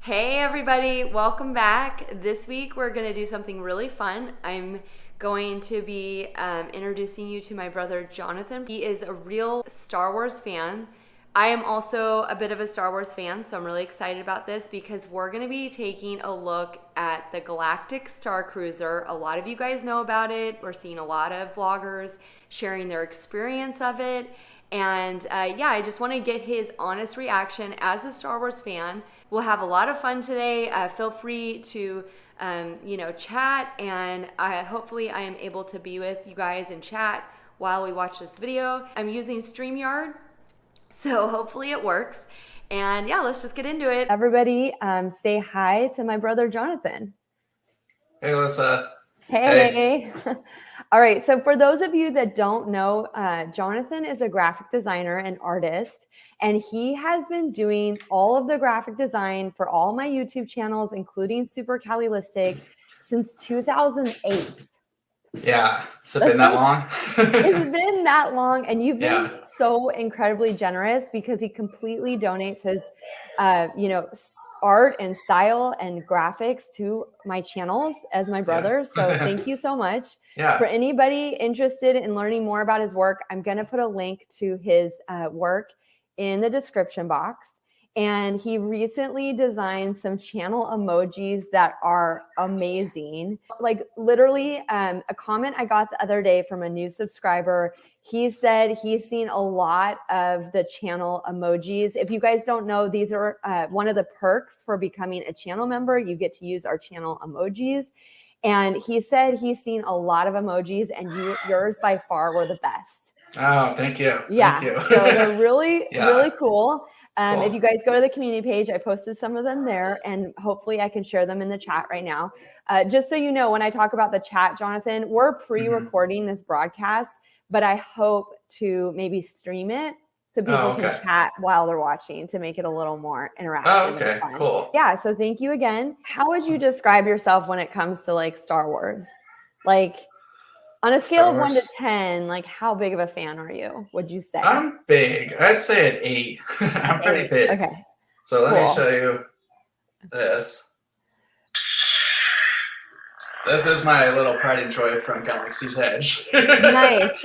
Hey everybody, welcome back. This week we're going to do something really fun. I'm going to be introducing you to my brother Jonathan. He is a real Star Wars fan. I am also a bit of a Star Wars fan, so I'm really excited about this because we're going to be taking a look at the Galactic Starcruiser. A lot of you guys know about it. We're seeing a lot of vloggers sharing their experience of it. And I just want to get his honest reaction as a Star Wars fan. We'll have a lot of fun today. Feel free to, chat, and hopefully I am able to be with you guys and chat while we watch this video. I'm using StreamYard, so hopefully it works. And yeah, let's just get into it. Everybody, say hi to my brother Jonathan. Hey, Alyssa. Hey. All right. So for those of you that don't know, Jonathan is a graphic designer and artist, and he has been doing all of the graphic design for all my YouTube channels, including Super Cali Land, since 2008. Yeah. Has it been that long? It's been that long, and you've been Yeah. so incredibly generous because he completely donates his, art and style and graphics to my channels as my brother. So thank you so much. Yeah. For anybody interested in learning more about his work, I'm going to put a link to his work in the description box. And he recently designed some channel emojis that are amazing. Like literally a comment I got the other day from a new subscriber. He said he's seen a lot of the channel emojis. If you guys don't know, these are one of the perks for becoming a channel member. You get to use our channel emojis. And he said he's seen a lot of emojis, and yours by far were the best. Oh, thank you. Yeah. Thank you. So they're really, really cool. Cool. If you guys go to the community page, I posted some of them there, and hopefully I can share them in the chat right now. Just so you know, when I talk about the chat, Jonathan, we're pre-recording this broadcast, but I hope to maybe stream it so people can chat while they're watching to make it a little more interactive. Oh, okay, cool. Yeah, so thank you again. How would you describe yourself when it comes to like Star Wars? Like on a scale of 1 to 10, like how big of a fan are you, would you say? I'm big. I'd say an 8. I'm pretty big. Okay. So let me show you this. This is my little pride and joy from Galaxy's Edge. Nice.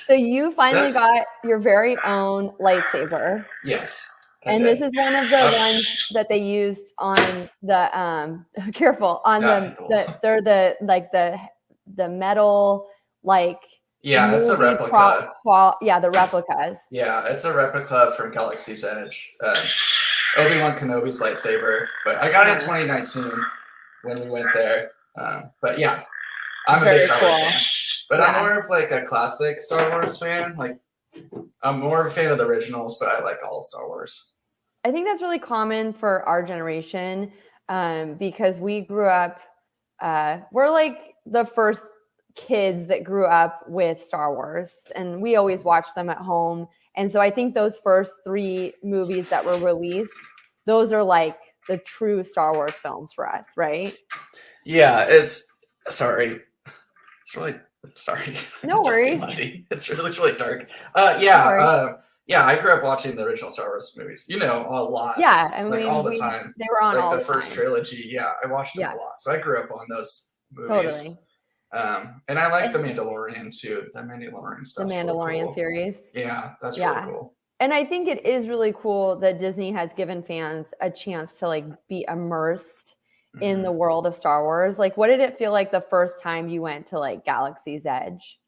So you finally got your very own lightsaber. Yes. And this is one of the ones that they used on the careful on the metal, like, yeah, it's a replica. The replicas. Yeah, it's a replica from Galaxy's Edge. Obi-Wan Kenobi's lightsaber, but I got it in 2019 when we went there. But yeah, I'm a big Star Wars fan. But I'm more of like a classic Star Wars fan. Like, I'm more of a fan of the originals, but I like all Star Wars. I think that's really common for our generation because we grew up, we're like the first kids that grew up with Star Wars, and we always watched them at home. And so I think those first 3 movies that were released, those are like the true Star Wars films for us, right? Yeah, it's really sorry. No worries. It's really dark. I grew up watching the original Star Wars movies. A lot. Yeah, I mean, all the time. They were on all the first trilogy. Yeah, I watched them a lot. So I grew up on those movies. Totally. And I like The Mandalorian too. The Mandalorian stuff. The Mandalorian really cool. series. Yeah, that's really cool. And I think it is really cool that Disney has given fans a chance to like be immersed in the world of Star Wars. Like, what did it feel like the first time you went to like Galaxy's Edge?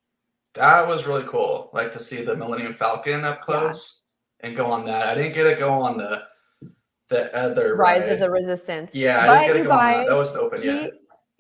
That was really cool. Like to see the Millennium Falcon up close and go on that. I didn't get to go on the other Rise of the Resistance. Yeah, I didn't get to go on that. That wasn't open yet.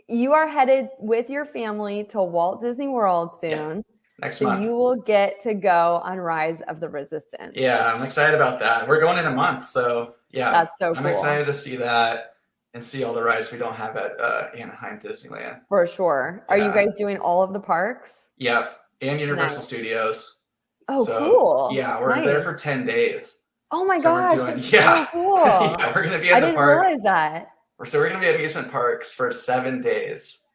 You are headed with your family to Walt Disney World soon. Yeah. Next month. You will get to go on Rise of the Resistance. Yeah, I'm excited about that. We're going in a month, so yeah. That's so cool. I'm excited to see that and see all the rides we don't have at Anaheim Disneyland. For sure. Are you guys doing all of the parks? Yeah, and Universal Studios. Oh, cool. Yeah, we're there for 10 days. Oh my gosh, that's so cool. Yeah, we're going to be at the park. I didn't realize that. So we're going to be at amusement parks for 7 days.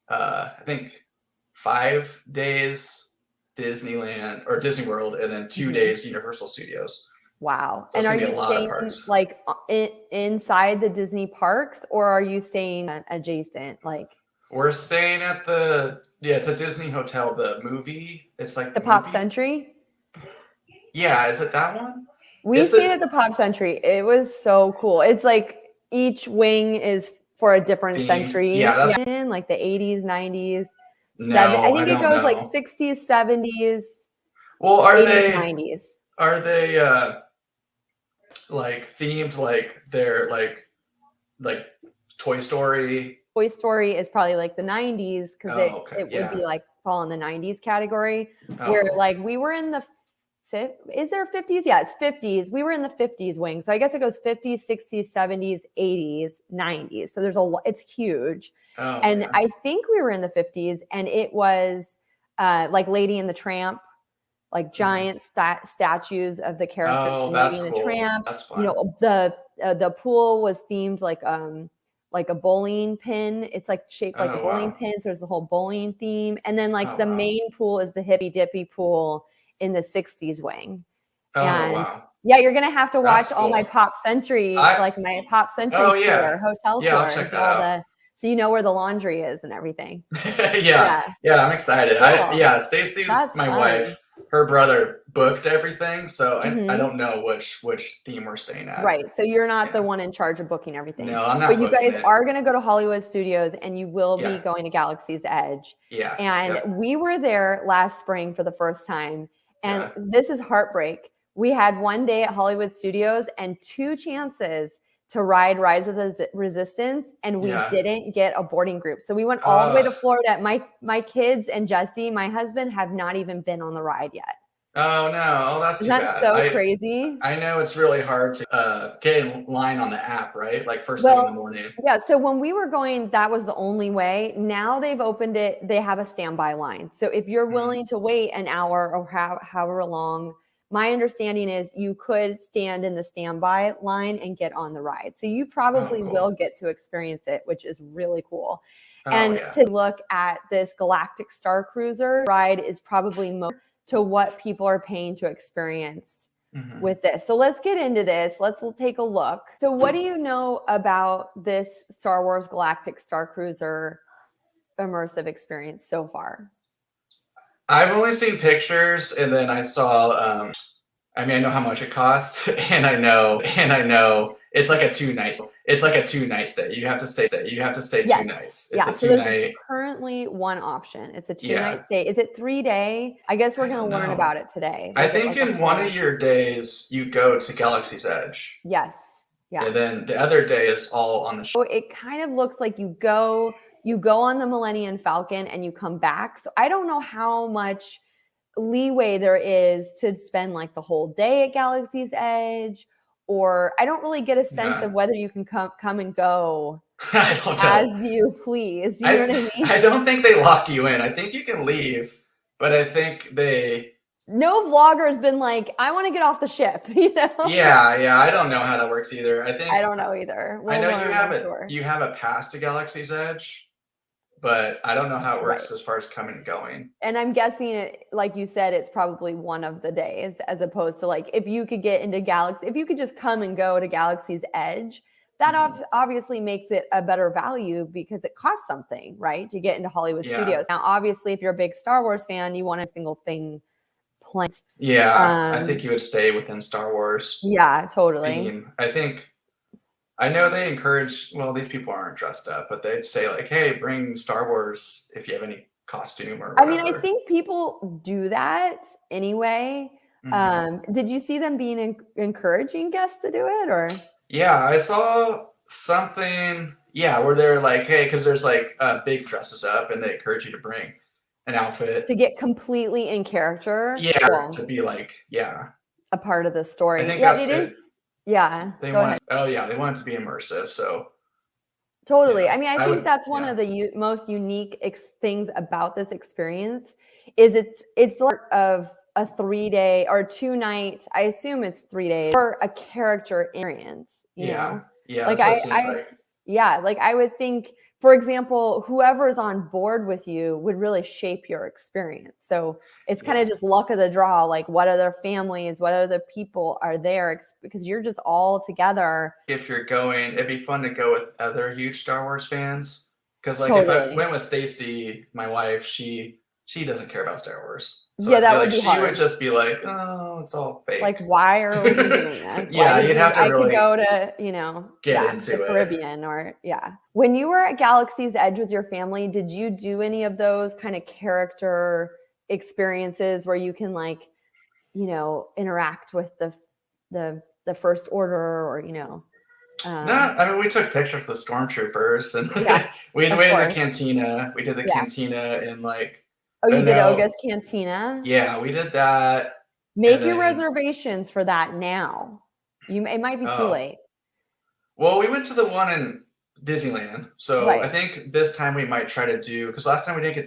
I think 5 days Disneyland or Disney World, and then 2 days Universal Studios. Wow. So And it's are gonna be you a lot of staying parks. like inside the Disney parks, or are you staying adjacent, like We're staying at it's a Disney hotel. The movie, it's like the the Pop movie. Century? Yeah, is it that one? We It's stayed the at the Pop Century. It was so cool. It's like each wing is for a different themed. Yeah, century. that's Yeah, like the 80s, 90s, I no, I think it don't goes like know. 60s, 70s, Well, 80s, 90s. are they like themed like they're like Toy Story? Toy Story is probably like the 90s because Oh, okay. it would be Yeah. like fall in the 90s category, Oh, where cool. like we were in the is there 50s? Yeah, it's 50s. We were in the 50s wing. So I guess it goes 50s, 60s, 70s, 80s, 90s. So there's a lot, it's huge. Oh, And yeah. I think we were in the 50s, and it was like Lady and the Tramp, like giant statues of the characters Oh, from Lady that's and the cool. Tramp. That's You fun. know, the pool was themed like a bowling pin. It's like shaped like a Oh, bowling wow. pin. So there's a whole bowling theme. And then like Oh, the wow. main pool is the hippy dippy pool in the 60s wing. Oh, And wow. yeah, you're gonna have to That's watch all my cool. Pop Century, I like my Pop Oh, Century yeah. tour, hotel Yeah, I'll tour, and check get that all out. the so you know where the laundry is and everything. Yeah. Yeah, Yeah, I'm excited. cool. Stacy's That's my fun. wife. Her brother booked everything, so I Hmm. don't know which theme we're staying at. Right. So you're not the Yeah. one in charge of booking everything. No, I'm But not you booking guys it. are going to go to Hollywood Studios, and you will be Yeah. going to Galaxy's Edge. Yeah. And Yep. we were there last spring for the first time. And Yeah. this is heartbreak. We had one day at Hollywood Studios and two chances to ride Rise of the Resistance, and we Yeah. didn't get a boarding group. So we went all the way to Ugh. Florida. My kids and Jesse, my husband, have not even been on the ride yet. Oh no. Oh, that's Isn't too that bad. so crazy? I know it's really hard to get in line on the app, right? Like first thing in the Well, morning. yeah, so when we were going, that was the only way. Now they've opened it, they have a standby line. So if you're Mhm. willing to wait an hour or however long, my understanding is you could stand in the standby line and get on the ride. So you Oh, probably will cool. get to experience it, which is really cool. Oh, And yeah. to look at this Galactic Star Cruiser ride is probably most to what people are paying to experience Mhm. with this. So let's get into this. Let's take a look. So what do you know about this Star Wars Galactic Star Cruiser immersive experience so far? I've only seen pictures, and then I saw. I mean, I know how much it costs, and I know it's like a two night. It's like a 2 night stay. You have to stay. You have to stay two Yes. nights. It's Yeah. a So two there's night. currently one option. It's a 2 night Yeah. stay. Is it 3 day? I guess we're I going don't to learn know. about it today. I Was it think like a in one of full? your days you go to Galaxy's Edge, Yes. Yeah. and then the other day is all on the. So it kind of looks like you go on the Millennium Falcon and you come back. So I don't know how much leeway there is to spend like the whole day at Galaxy's Edge, or I don't really get a sense Yeah. of whether you can come and go I don't as know. you please. You know what I mean? I don't think they lock you in. I think you can leave, but I think they. No vlogger has been like, I want to get off the ship, you know? Yeah. I don't know how that works either. I don't know either. I We'll know learn, I'm sure. you have a pass to Galaxy's Edge, but I don't know how it Right. works as far as coming and going. And I'm guessing it, like you said, it's probably one of the days, as opposed to like if you could get into Galaxy, if you could just come and go to Galaxy's Edge, that obviously makes it a better value because it costs something, right, to get into Hollywood Yeah. Studios. Now, obviously, if you're a big Star Wars fan, you want a single thing planned. Yeah, I think you would stay within Star Wars Yeah, totally. theme. I know they encourage, well, these people aren't dressed up, but they'd say like, hey, bring Star Wars if you have any costume or I mean, I whatever. think people do that anyway. Did you see them being encouraging guests to do it, or? Yeah, I saw something, yeah, where they're like, hey, because there's like big dresses up and they encourage you to bring an outfit. To get completely in character. Yeah, Cool. to be like, yeah. A part of the I story. think Yeah, that's it it. is. Yeah, They go want ahead. oh yeah, they want it to be immersive. So Totally. yeah, I mean, I I think would, that's one yeah. of the most unique things about this experience is it's sort of a 3 day or 2 night. I assume it's 3 days for a character experience. You know, Yeah, like that's what it seems like. yeah, like I would think for example, whoever is on board with you would really shape your experience. So it's kind of just luck of the draw. Like, what other families, what other people are there? Because you're just all together. If you're going, it'd be fun to go with other huge Star Wars fans. Because like if I Totally. went with Stacy, my wife, she doesn't care about Star Wars. So Yeah, I that feel would like be she hard. would just be like, oh, it's all fake. Like, why are we doing this? Yeah, you'd have to I really could go to, you know, get into the it. Caribbean or When you were at Galaxy's Edge with your family, did you do any of those kind of character experiences where you can, like, you know, interact with the First Order, or, you know? No, I mean, we took pictures with the stormtroopers, and we of went in the course. cantina. We did the Yeah. cantina in like. Oh, you did Oga's Cantina? Yeah, we did that. Make your reservations for that now. It might be too late. Well, we went to the one in Disneyland, so Right. I think this time we might try to do, because last time we didn't get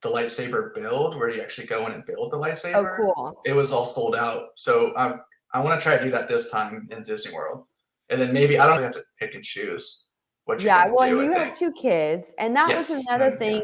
the lightsaber build, where you actually go in and build the lightsaber. Oh, cool. It was all sold out, so I want to try to do that this time in Disney World, and then maybe I don't have to pick and choose what you're gonna do. You have 2 kids, and that was another thing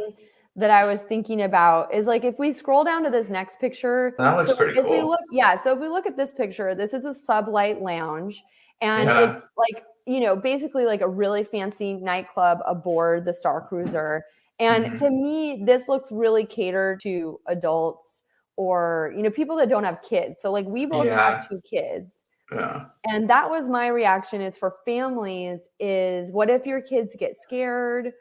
that I was thinking about, is like, if we scroll down to this next picture, that looks pretty cool. So if we look at this picture, this is a sublight lounge, and it's like, you know, basically like a really fancy nightclub aboard the Starcruiser. And to me, this looks really catered to adults, or, you know, people that don't have kids. So like, we both have 2 kids. Yeah. And that was my reaction, is for families, is what if your kids get scared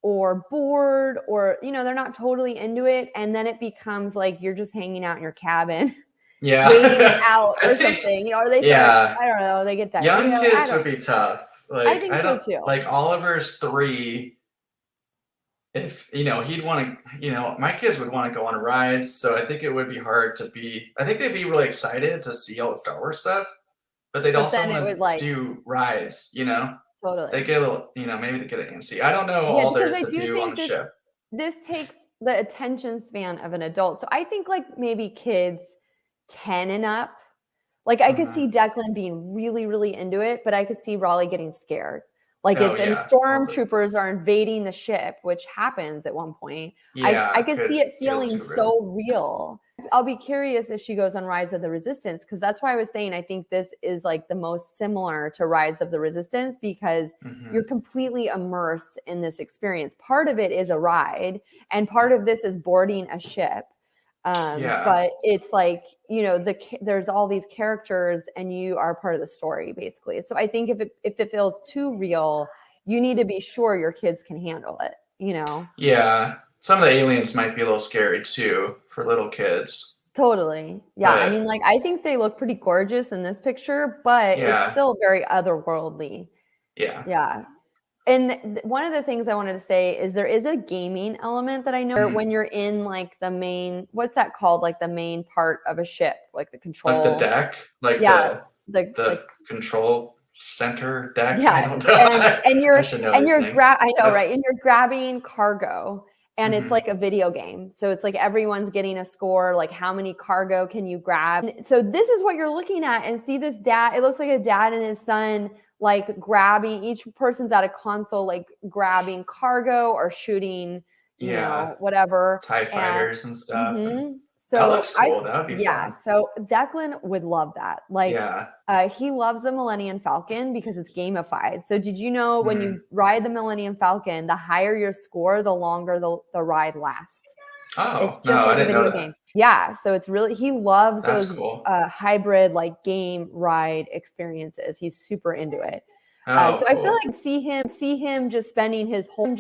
or bored, or, you know, they're not totally into it, and then it becomes like you're just hanging out in your cabin waiting out or something, you know, or they start, I don't know, they get tired. Young kids would be tough. Like, I think so too. Like Oliver's 3. If, you know, he'd want to, you know, my kids would want to go on rides, so I think it would be hard to be. I think they'd be really excited to see all the Star Wars stuff, but they'd also want to do rides, you know. Totally. They get a little, you know, maybe they get an AMC. I don't know all there is to do on the ship. This takes the attention span of an adult. So I think like maybe kids 10 and up. Like, I could see Declan being really, really into it, but I could see Raleigh getting scared. Like, if the stormtroopers are invading the ship, which happens at one point, I could see it feeling so real. I'll be curious if she goes on Rise of the Resistance, because that's why I was saying I think this is like the most similar to Rise of the Resistance, because you're completely immersed in this experience. Part of it is a ride, and part of this is boarding a ship. But it's like, you know, there's all these characters, and you are part of the story, basically. So I think if it feels too real, you need to be sure your kids can handle it, you know? Yeah. Some of the aliens might be a little scary too for little kids. Totally. Yeah. I mean, like, I think they look pretty gorgeous in this picture, but it's still very otherworldly. Yeah. Yeah. And one of the things I wanted to say is there is a gaming element that I know when you're in like the main, what's that called? Like the main part of a ship, like the control. Like the deck? Like the control center deck? Yeah. I don't know. And you're right. And you're grabbing cargo, and it's like a video game. So it's like everyone's getting a score, like how many cargo can you grab? And so this is what you're looking at, and see this dad, it looks like a dad and his son, like grabbing, each person's at a console, like grabbing cargo or shooting, you know, whatever. TIE fighters and stuff. So that looks cool. That would be fun. So Declan would love that. Like, he loves the Millennium Falcon because it's gamified. So did you know when you ride the Millennium Falcon, the higher your score, the longer the ride lasts? Oh, it's just like a video game. Yeah. So it's really, he loves those hybrid, like, game ride experiences. He's super into it. So cool. I feel like see him just spending his whole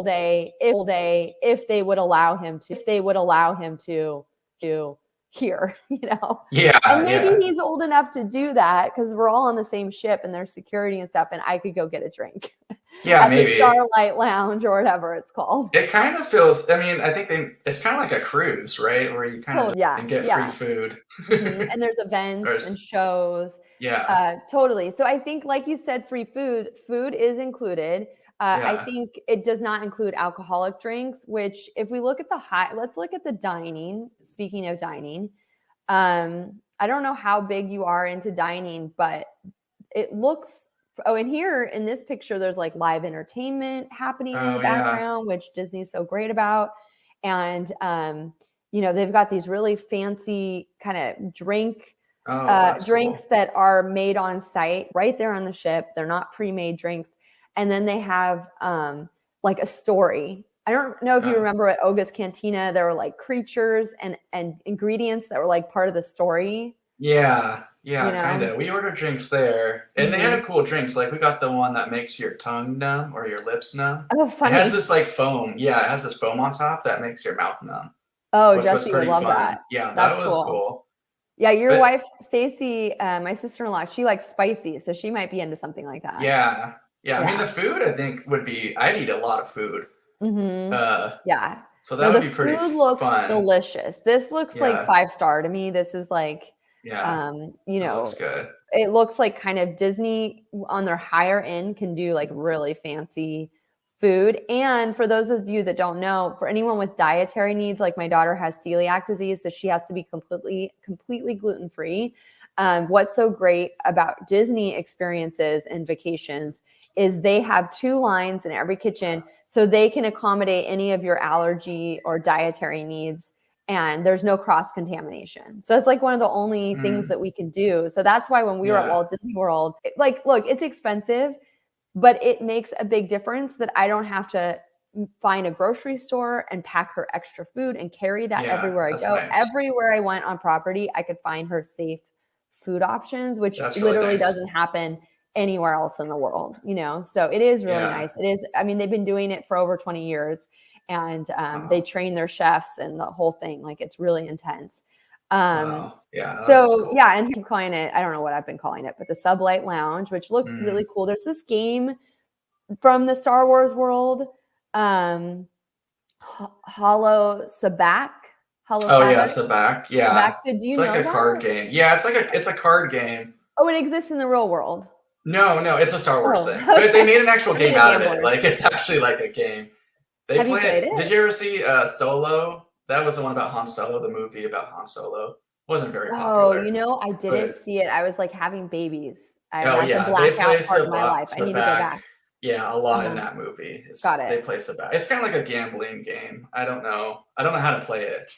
day if they would allow him to here, you know. Yeah. And maybe he's old enough to do that, because we're all on the same ship and there's security and stuff, and I could go get a drink. Yeah, at maybe the Starlight Lounge or whatever it's called. It kind of feels, I mean, I think it's kind of like a cruise, right? Where you kind of can get free food. And there's events and shows. Yeah. Totally. So I think, like you said, free food is included. I think it does not include alcoholic drinks, which if we look at let's look at the dining. Speaking of dining, I don't know how big you are into dining, but it looks Oh, and here in this picture, there's like live entertainment happening in the background, which Disney's so great about. And, they've got these really fancy kind of drinks cool. that are made on site right there on the ship. They're not pre-made drinks. And then they have like a story. I don't know if you remember at Oga's Cantina, there were like creatures and ingredients that were like part of the story. Yeah, kind of. We ordered drinks there, and they had cool drinks. Like we got the one that makes your tongue numb or your lips numb. Oh, funny. It has this like foam. Yeah, it has this foam on top that makes your mouth numb. Oh, Jesse would love that. Yeah, that was cool. Yeah, your wife, Stacy, my sister-in-law, she likes spicy, so she might be into something like that. Yeah. I mean, the food I think I'd eat a lot of food. Yeah. So that would be pretty fun. The food looks delicious. This looks like 5-star to me. This is like, looks good. It looks like kind of Disney on their higher end can do like really fancy food. And for those of you that don't know, for anyone with dietary needs, like my daughter has celiac disease, so she has to be completely gluten-free. What's so great about Disney experiences and vacations is they have 2 lines in every kitchen, so they can accommodate any of your allergy or dietary needs, and there's no cross-contamination. So it's like one of the only things that we can do. So that's why when we were at Walt Disney World, look, it's expensive, but it makes a big difference that I don't have to find a grocery store and pack her extra food and carry that everywhere I go. Nice. Everywhere I went on property, I could find her safe food options, which literally doesn't happen anywhere else in the world, So it is really nice. It is. I mean, they've been doing it for over 20 years, and they train their chefs and the whole thing. Like, it's really intense. Yeah. So cool. And I'm calling it, I don't know what I've been calling it, but the Sublight Lounge, which looks really cool. There's this game from the Star Wars world, Hollow Sabacc. Sabacc. Yeah. Sabacc. So do you know like a card game. Yeah, it's a card game. Oh, it exists in the real world. No, it's a Star Wars thing. But they made an actual game out of it. Like, it's actually like a game. Have you played it? Did you ever see Solo? That was the one about Han Solo, the movie about Han Solo. Wasn't very popular. Oh, I didn't see it. I was like having babies. I had to black out part of my life. I need to go back. Yeah, a lot in that movie. Got it. They play Sabacc. It's kind of like a gambling game. I don't know how to play it.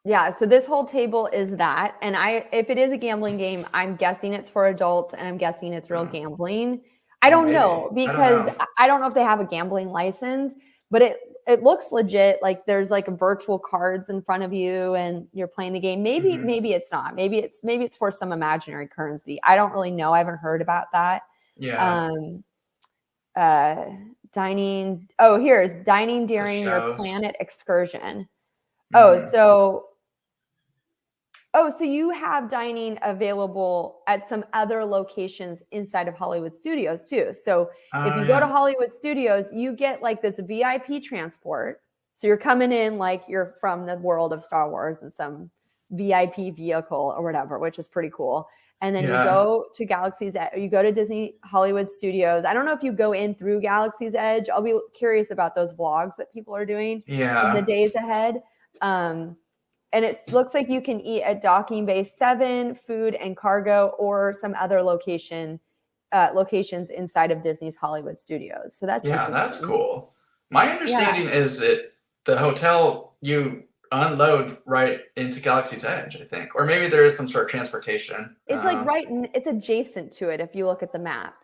Yeah, so this whole table is that. And if it is a gambling game, I'm guessing it's for adults, and I'm guessing it's real gambling. I don't know, because I don't know if they have a gambling license, but it looks legit. Like, there's like virtual cards in front of you and you're playing the game. Maybe it's not. Maybe it's for some imaginary currency. I don't really know. I haven't heard about that. Yeah. Dining. Oh, here's dining during your planet excursion. So you have dining available at some other locations inside of Hollywood Studios too. So if you go to Hollywood Studios, you get like this VIP transport. So you're coming in like you're from the world of Star Wars in some VIP vehicle or whatever, which is pretty cool. And then you go to Galaxy's Edge, you go to Disney Hollywood Studios. I don't know if you go in through Galaxy's Edge. I'll be curious about those vlogs that people are doing in the days ahead. And it looks like you can eat at Docking Bay 7, food and cargo, or some other locations inside of Disney's Hollywood Studios. So that's cool. My understanding is that the hotel, you unload right into Galaxy's Edge, I think, or maybe there is some sort of transportation. It's it's adjacent to it if you look at the map.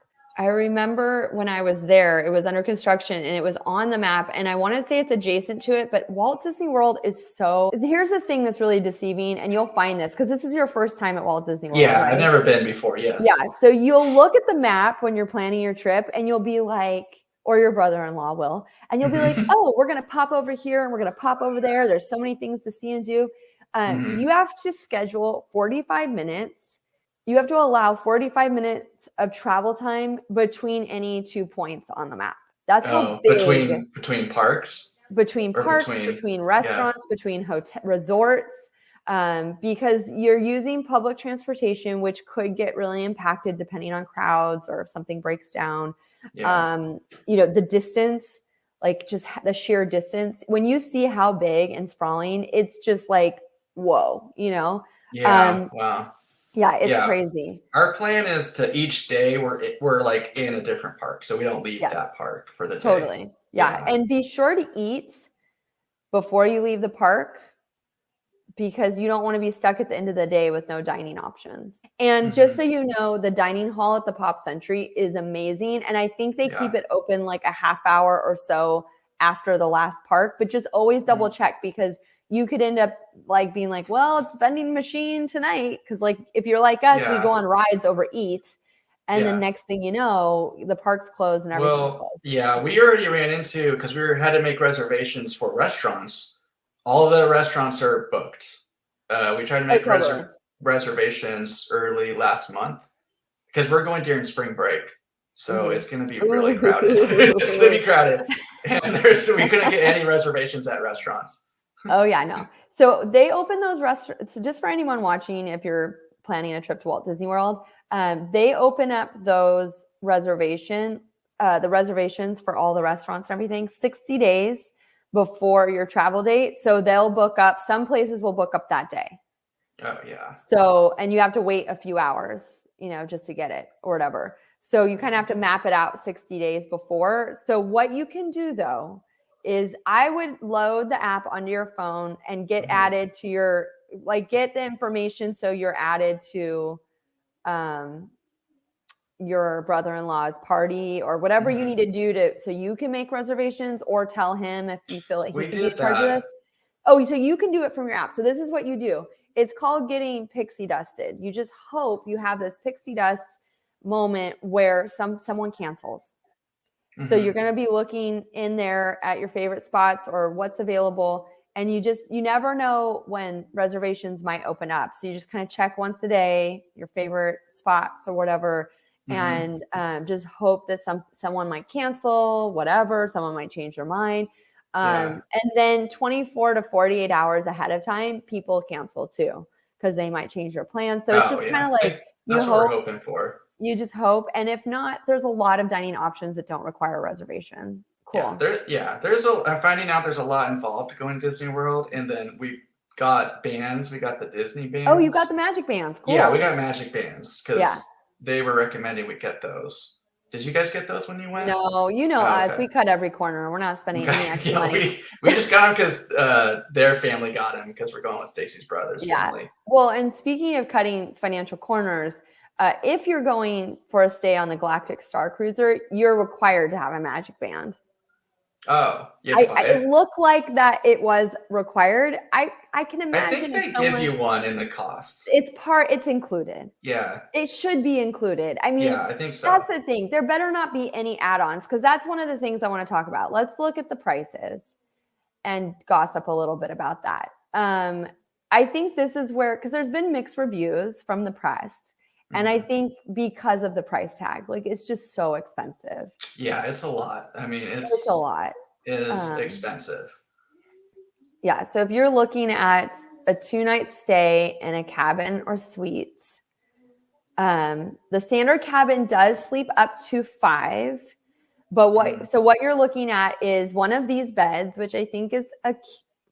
I remember when I was there, it was under construction and it was on the map, and I want to say it's adjacent to it, but Walt Disney World is here's the thing that's really deceiving, and you'll find this because this is your first time at Walt Disney World. Yeah, right? I've never been before, yes. Yeah, so you'll look at the map when you're planning your trip and you'll be like, or your brother-in-law will, and you'll be like, oh, we're going to pop over here and we're going to pop over there. There's so many things to see and do. You have to schedule 45 minutes. You have to allow 45 minutes of travel time between any 2 points on the map. That's how big. Between parks? Between restaurants, between resorts, because you're using public transportation, which could get really impacted depending on crowds or if something breaks down. The distance, like just the sheer distance. When you see how big and sprawling, it's just like, whoa, Wow. Yeah, it's Yeah. crazy. Our plan is to each day we're like in a different park, so we don't leave Yeah, that park for the day. totally. Yeah. And be sure to eat before you leave the park, because you don't want to be stuck at the end of the day with no dining options. And just so you know, the dining hall at the Pop Century is amazing. And I think they keep it open like a half hour or so after the last park, but just always double check, because you could end up like being like, well, it's vending machine tonight. Cause like, if you're like us, we go on rides over eat. And the next thing you know, the park's closed and everything's closed. Yeah, we already ran into, because had to make reservations for restaurants. All the restaurants are booked. We tried to make reservations early last month because we're going during spring break. So it's going to be really crowded. It's going to be crowded. And we couldn't get any reservations at restaurants. Oh, yeah, no. So they open those restaurants. So just for anyone watching, if you're planning a trip to Walt Disney World, they open up those the reservations for all the restaurants and everything 60 days before your travel date. So they'll book up, some places will book up that day. Oh, yeah. So, and you have to wait a few hours, just to get it or whatever. So you kind of have to map it out 60 days before. So what you can do though, is I would load the app onto your phone and get added to get the information. So you're added to, your brother-in-law's party or whatever you need to do so you can make reservations, or tell him if you feel like he can be in charge of this. Oh, so you can do it from your app. So this is what you do. It's called getting pixie dusted. You just hope you have this pixie dust moment where someone cancels. So you're going to be looking in there at your favorite spots or what's available. And you never know when reservations might open up. So you just kind of check once a day, your favorite spots or whatever. And just hope that someone might cancel, whatever, someone might change their mind. And then 24 to 48 hours ahead of time, people cancel too, because they might change their plans. So it's just kind of like, that's what we're hoping for. You just hope. And if not, there's a lot of dining options that don't require a reservation. Cool. I'm finding out there's a lot involved to going to Disney World. And then we got bands. We got the Disney bands. Oh, you got the magic bands. Cool. Yeah, we got magic bands because they were recommending we get those. Did you guys get those when you went? No, us. Okay. We cut every corner. We're not spending any extra money. We just got them because their family got them because we're going with Stacy's brother's family. Well, and speaking of cutting financial corners, if you're going for a stay on the Galactic Starcruiser, you're required to have a magic band. Oh, it looked like that it was required. I can imagine. I think they give you one in the cost. It's included. Yeah. It should be included. I mean, I think so. That's the thing. There better not be any add-ons, because that's one of the things I want to talk about. Let's look at the prices and gossip a little bit about that. I think this is where, because there's been mixed reviews from the press. And I think because of the price tag, like it's just so expensive. Yeah, it's a lot. I mean, it's a lot. It is expensive. Yeah. So if you're looking at a 2-night stay in a cabin or suites, the standard cabin does sleep up to 5. But what you're looking at is one of these beds, which I think is a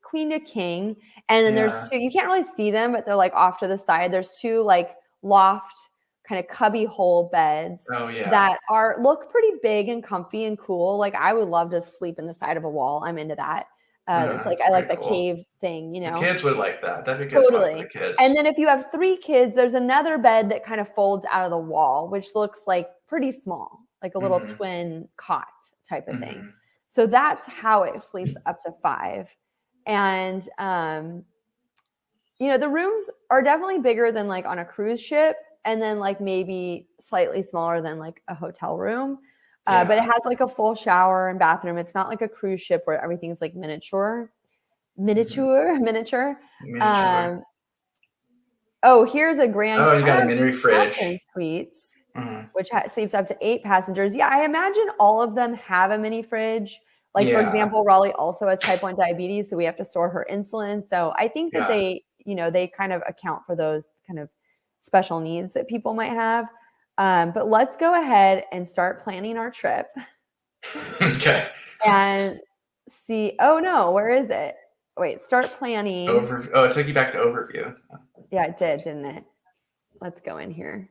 queen to king. And then there's 2, you can't really see them, but they're like off to the side. There's 2 like loft kind of cubby hole beds that look pretty big and comfy and cool. Like I would love to sleep in the side of a wall. I'm into that. It's like I like the cave thing, The kids would like that. That'd be good for the kids. And then if you have 3 kids, there's another bed that kind of folds out of the wall, which looks like pretty small, like a little twin cot type of thing. So that's how it sleeps up to 5. And the rooms are definitely bigger than like on a cruise ship, and then like maybe slightly smaller than like a hotel room. But it has like a full shower and bathroom. It's not like a cruise ship where everything's like miniature. Here's a grand. Oh, you got a mini fridge. Suites, which sleeps up to 8 passengers. Yeah, I imagine all of them have a mini fridge. Like for example, Raleigh also has type 1 diabetes, so we have to store her insulin. So I think that they kind of account for those kind of special needs that people might have. But let's go ahead and start planning our trip. Okay. And see, oh no, where is it? Wait, start planning. It took you back to overview. Yeah, it did, didn't it? let's go in here.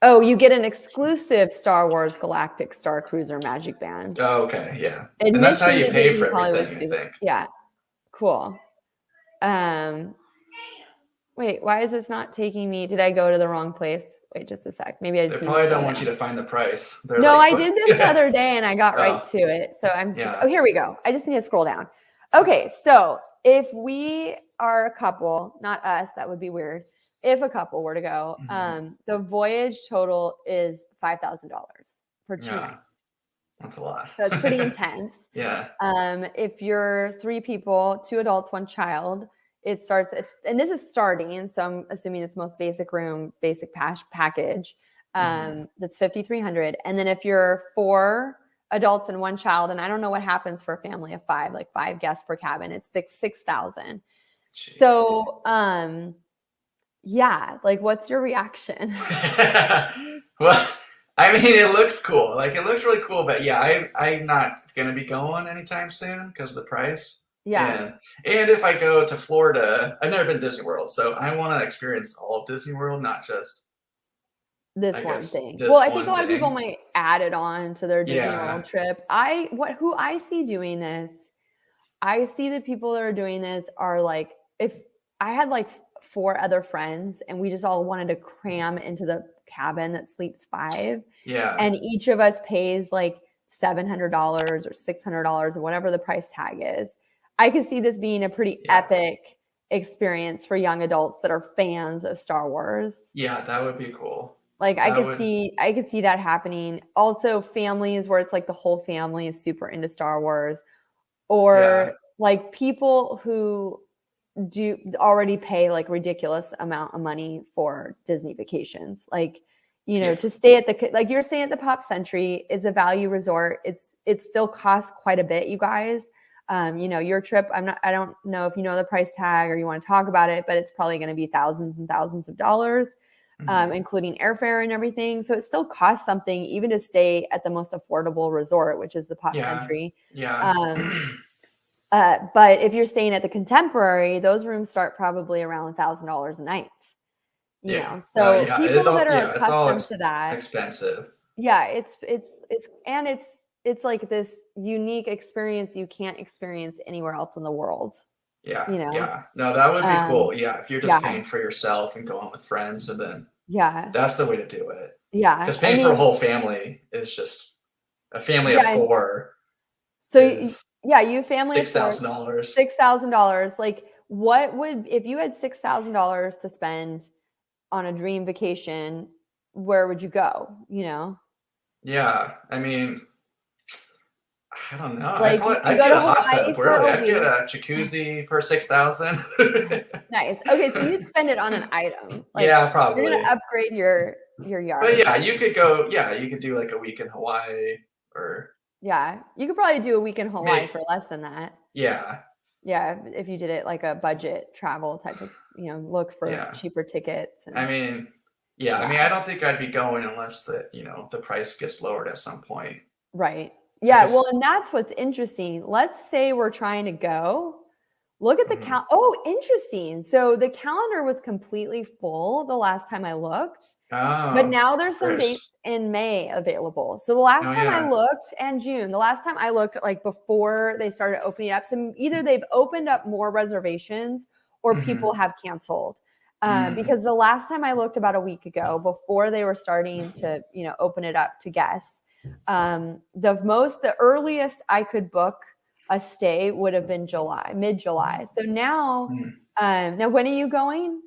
Oh, you get an exclusive Star Wars Galactic Starcruiser Magic Band. Oh, okay, yeah. And that's how you pay for everything, I think. Yeah, cool. Wait, why is this not taking me? Did I go to the wrong place? Wait, just a sec. Maybe I just They probably don't want you to find the price. No, I did this the other day and I got right to it. So I'm just, oh, here we go. I just need to scroll down. Okay, so if we are a couple, not us, that would be weird. If a couple were to go, the voyage total is $5,000 for 2 nights. That's a lot. So it's pretty intense. Yeah. If you're 3 people, 2 adults, 1 child, it starts at, and this is starting, so I'm assuming it's most basic room, basic package. That's $5,300. And then if you're 4 adults and 1 child, and I don't know what happens for a family of 5, like 5 guests per cabin, it's $6,000. So, yeah, like, what's your reaction? Well, I mean, it looks cool. Like, it looks really cool, but yeah, I'm not going to be going anytime soon because of the price. Yeah. And if I go to Florida, I've never been to Disney World, so I want to experience all of Disney World, not just this one thing. Well, I think a lot of people might add it on to their Disney World trip. Who I see doing this, I see the people that are doing this are like, if I had like 4 other friends and we just all wanted to cram into the cabin that sleeps 5. Yeah. And each of us pays like $700 or $600 or whatever the price tag is. I could see this being a pretty epic experience for young adults that are fans of Star Wars. Yeah, that would be cool. Like I could see that happening. Also families where it's like the whole family is super into Star Wars, or like people who do already pay like ridiculous amount of money for Disney vacations. Like, you know, to stay at the, like you're staying at the Pop Century, it's a value resort. It still costs quite a bit, you guys. You know, your trip, I don't know if you know the price tag or you want to talk about it, but it's probably going to be thousands and thousands of dollars, including airfare and everything. So it still costs something even to stay at the most affordable resort, which is the Pop Century. But if you're staying at the Contemporary, those rooms start probably around $1,000 a night. You know, so people that are accustomed to that, expensive. Yeah, it's like this unique experience you can't experience anywhere else in the world. Yeah. You know? Yeah. No, that would be cool. Yeah. If you're just paying for yourself and going with friends, and then that's the way to do it. Yeah. Because paying for a whole family is just a family of 4. So you family $6,000. $6,000. Like, what would, if you had $6,000 to spend on a dream vacation, where would you go? You know? Yeah. I mean, I don't know. Like, I'd get a hot tub. I'd get a jacuzzi for $6,000. Nice. Okay, so you'd spend it on an item. Like, yeah, probably. You're gonna upgrade your yard. But yeah, you could go. Yeah, you could do like a week in Hawaii, or you could probably do a week in Hawaii for less than that. Yeah. Yeah, if you did it like a budget travel type of, look for cheaper tickets. I mean, I don't think I'd be going unless the price gets lowered at some point. Right. Yeah. Well, and that's what's interesting. Let's say we're trying to go. Look at the calendar. Oh, interesting. So the calendar was completely full the last time I looked. Oh, but now there's some dates in May available. So the last time I looked, and June, the last time I looked, like before they started opening up, so either they've opened up more reservations or people have canceled. Because the last time I looked about a week ago, before they were starting to, open it up to guests, the earliest I could book a stay would have been mid-July. So now, now when are you going?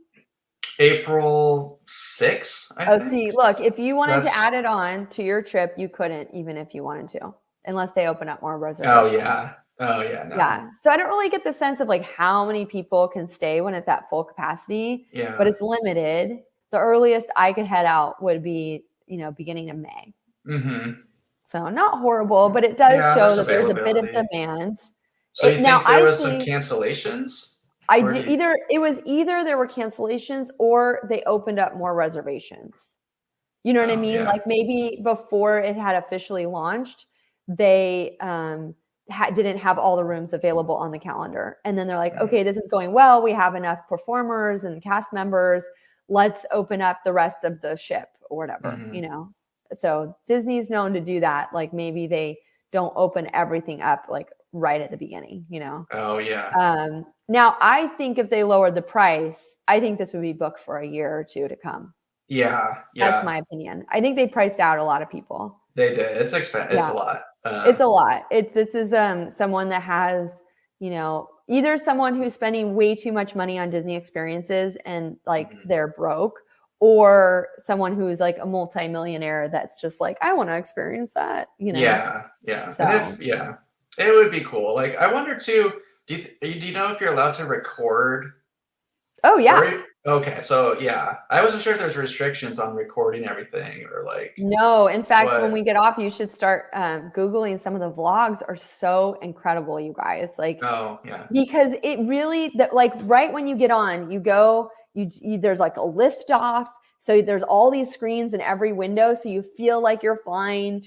April 6th. See, look, if you wanted to add it on to your trip, you couldn't, even if you wanted to, unless they open up more reservations. Oh yeah. No. Yeah. So I don't really get the sense of like how many people can stay when it's at full capacity. Yeah. But it's limited. The earliest I could head out would be, beginning of May. Mm-hmm. So not horrible, but it does show that there's a bit of demand. So you think there was some cancellations? Either there were cancellations or they opened up more reservations. You know what I mean? Yeah. Like maybe before it had officially launched, they didn't have all the rooms available on the calendar. And then they're like, Mhm. okay, this is going well. We have enough performers and cast members. Let's open up the rest of the ship or whatever, Mhm. you know? So Disney's known to do that. Like maybe they don't open everything up like right at the beginning, you know? Oh yeah. Now I think if they lowered the price, I think this would be booked for a year or two to come. Yeah. That's Yeah. my opinion. I think they priced out a lot of people. They did. It's expensive. It's Yeah. a lot. It's a lot. This is someone that has, you know, either someone who's spending way too much money on Disney experiences and like Mhm. they're broke, or someone who's like a multimillionaire that's just like, I want to experience that, you know. Yeah. Yeah. So And it would be cool. Like I wonder too. Do you know if you're allowed to record? oh yeah. Okay, so yeah, I wasn't sure if there's restrictions on recording everything or like No, in fact, when what. we get off, you should start Googling. Some of the vlogs are so incredible, you guys. Like, Oh yeah. because it really, like right when you get on, you go, there's like a lift off. So there's all these screens in every window. So you feel like you're flying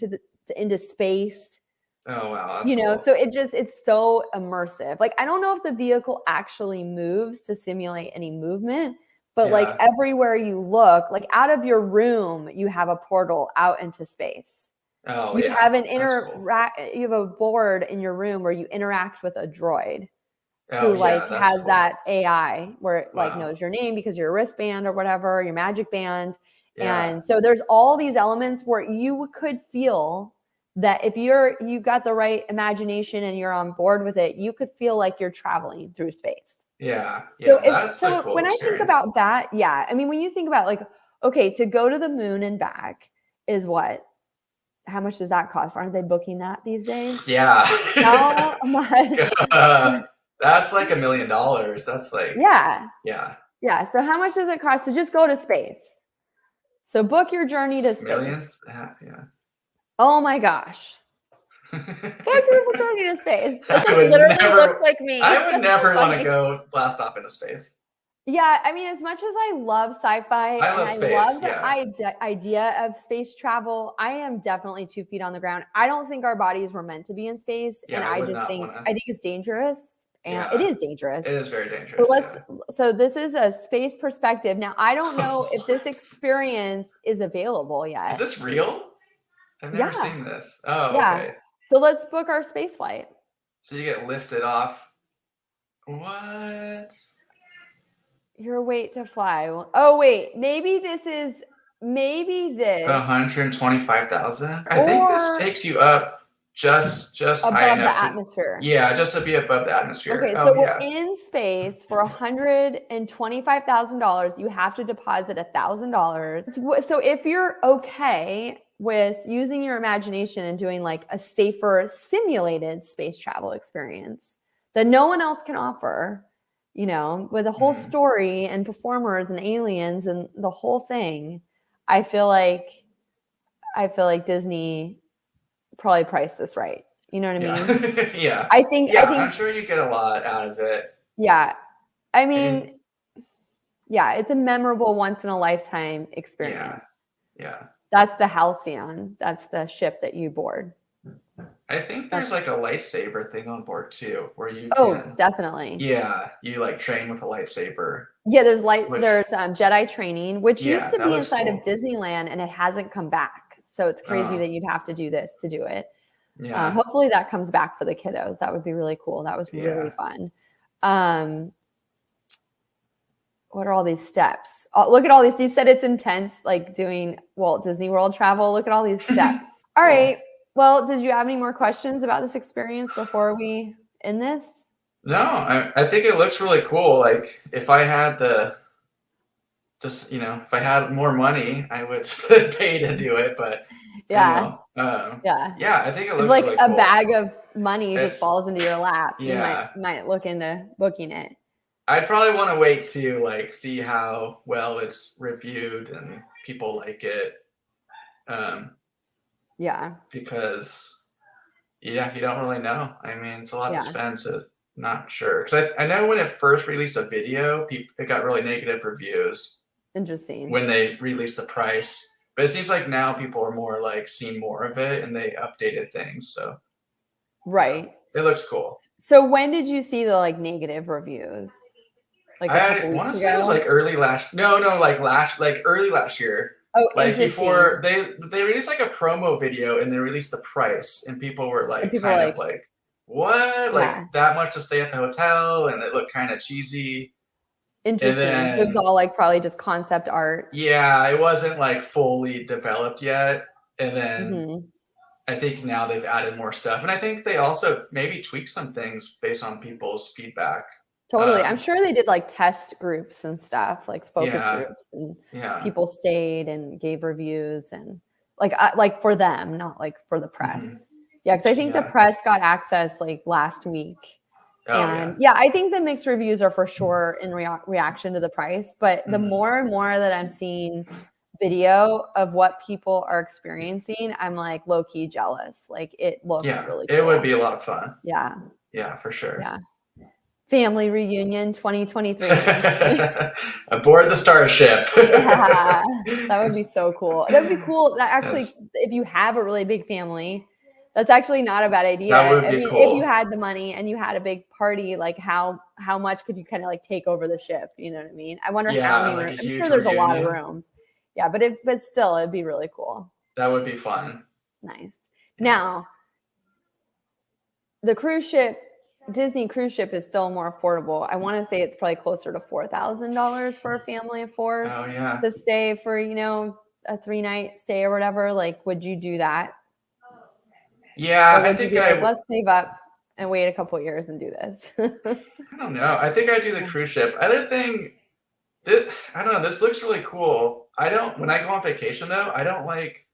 into space, Oh wow, that's you know? cool. So it's so immersive. Like, I don't know if the vehicle actually moves to simulate any movement, but like Yeah. everywhere you look, like out of your room, you have a portal out into space. Oh You yeah, have that's cool. you have a board in your room where you interact with a droid Oh who like yeah, that's has cool. that AI where it like Wow. knows your name because you're a wristband or whatever, your magic band. Yeah. And so there's all these elements where you could feel that if you got the right imagination and you're on board with it, you could feel like you're traveling through space. Yeah. So Yeah. That's a cool when I think experience. about that, yeah, I mean, when you think about like, okay, to go to the moon and back is what? How much does that cost? Aren't they booking that these days? Yeah. How much? That's like $1 million. That's like Yeah. yeah. Yeah. So how much does it cost to just go to space? So book your journey to space. Millions? Yeah. Oh my gosh. Book your journey to space. This I like would literally looks never like me. I would That's so never want to funny. go blast off into space. Yeah, I mean, as much as I love sci-fi I and love I space, love the yeah. idea of space travel, I am definitely 2 feet on the ground. I don't think our bodies were meant to be in space, and Yeah, I I would just not think wanna. it's dangerous, and it Yeah. is dangerous. It is very So dangerous, yeah. so this is a space perspective. Now, I don't know if this experience is available Is yet. this real? I've never Yeah, seen this. Oh, yeah. okay. So let's book our space flight. So you get lifted off. What? Your weight to fly. Oh wait, maybe this, 125,000? I think this or takes you up just high above the enough to. atmosphere. Yeah, just to be above the atmosphere. Okay, so Oh, we're yeah. in space for $125,000. You have to deposit $1,000. So if you're okay with using your imagination and doing like a safer simulated space travel experience that no one else can offer, you know, with a whole Mhm. story and performers and aliens and the whole thing, I feel like Disney probably priced this right. You know what I mean? Yeah. Yeah. I think Yeah, I'm sure you get a lot out of it. yeah. I And mean, yeah, it's a memorable once in a lifetime yeah. experience. Yeah. That's the Halcyon. That's the ship that you board. I think That's there's like a lightsaber thing on board too, where you oh, can, definitely. yeah, you like train with a lightsaber, Yeah, there's which, Jedi training, which used yeah, to that be looks inside of cool. Disneyland and it hasn't come back. So it's crazy Oh, that you'd have to do this to do it. yeah, Hopefully that comes back for the kiddos. That would be really cool. That was really yeah. fun. What are all these steps? Oh, look at all these. You said it's intense, like doing Walt Disney World travel. Look at all these steps. All Cool. right. Well, did you have any more questions about this experience before we end this? No, I think it looks really cool. Like if I had if I had more money, I would pay to do it. But Yeah. Yeah. yeah, I think it If looks like really a cool. bag of money just It's falls into your lap, you yeah. might look into booking it. I'd probably want to wait to like see how well it's reviewed and people like it. Yeah. Because yeah, you don't really know. I mean, it's a lot to Yeah. spend, so not sure. Because I know when it first released a video, it got really negative reviews Interesting. when they released the price. But it seems like now people are more like seeing more of it and they updated things. So Right. It looks cool. So when did you see the like negative reviews? Like a couple I want to weeks say it was ago? like early last. No, like early last year. Oh, Like interesting. before they released like a promo video and they released the price and people were like People were kind like, of like, what? yeah, Like that much to stay at the hotel, and it looked kind of cheesy. And interesting. So it was then all like probably just concept art. yeah, it wasn't like fully developed yet. And then Mm-hmm. I think now they've added more stuff, and I think they also maybe tweaked some things based on people's feedback. Totally. I'm sure they did like test groups and stuff, like focus Yeah, groups, and yeah. people stayed and gave reviews and like for them, not like for the press. Mhm. Yeah, because I think the Yeah. press got access like last week. Oh, And yeah, I think the mixed reviews are for sure in reaction to the price. But the Mhm. more and more that I'm seeing video of what people are experiencing, I'm like low key jealous. Like it looks Yeah, really it would cool. be a lot of fun. Yeah. Yeah, for sure. Yeah. Family reunion 2023. Aboard the starship. Yeah, that would be so cool. That would be cool. That actually, if you have a really big family, that's actually not a bad idea. That would I be mean, if cool. you had the money and you had a big party, like how much could you kind of like take over the ship? You know what I mean? I wonder how many like rooms. a I'm huge sure there's a lot of reunion. rooms. Yeah, but still, it'd be really cool. That would be fun. Nice. Now, the cruise ship, Disney cruise ship is still more affordable. I want to say it's probably closer to $4,000 for a family of four Oh yeah. to stay for, a 3-night stay or whatever. Like, would you do that? Yeah, Or I would you think be like, let's save up and wait a couple of years and do this? I don't know. I think I do the cruise ship. Other thing, I don't know. This looks really cool. When I go on vacation though, I don't like.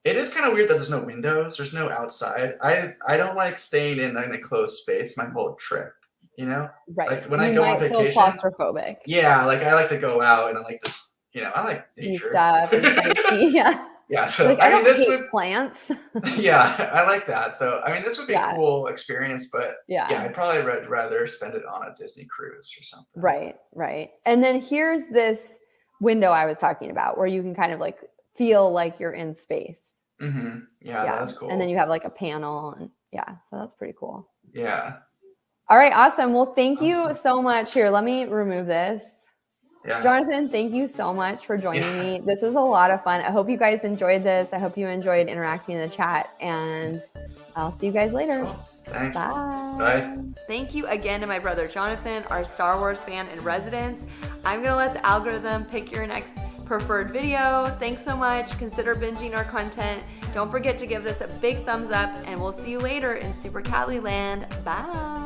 It is kind of weird that there's no windows. There's no outside. I don't like staying in an enclosed space my whole trip. You know, Right. like when you I go on might feel vacation. claustrophobic. Yeah, like I like to go out and I like to, I like See nature. stuff and sightsee. Yeah. Yeah, so Like, I mean, this would plants. Yeah, I like that. So I mean, this would be Yeah. a cool experience, but Yeah. I'd probably rather spend it on a Disney cruise or something. Right. And then here's this window I was talking about where you can kind of like feel like you're in space. Mm-hmm. Yeah, that's cool. And then you have like a panel, and so that's pretty cool. Yeah. All right, awesome. Well, thank you so much. Here, let me remove this. Yeah. Jonathan, thank you so much for joining me. This was a lot of fun. I hope you guys enjoyed this. I hope you enjoyed interacting in the chat, and I'll see you guys later. Cool. Thanks. Bye. Bye. Thank you again to my brother Jonathan, our Star Wars fan in residence. I'm going to let the algorithm pick your next preferred video. Thanks so much. Consider binging our content. Don't forget to give this a big thumbs up, and we'll see you later in Super Cali Land. Bye.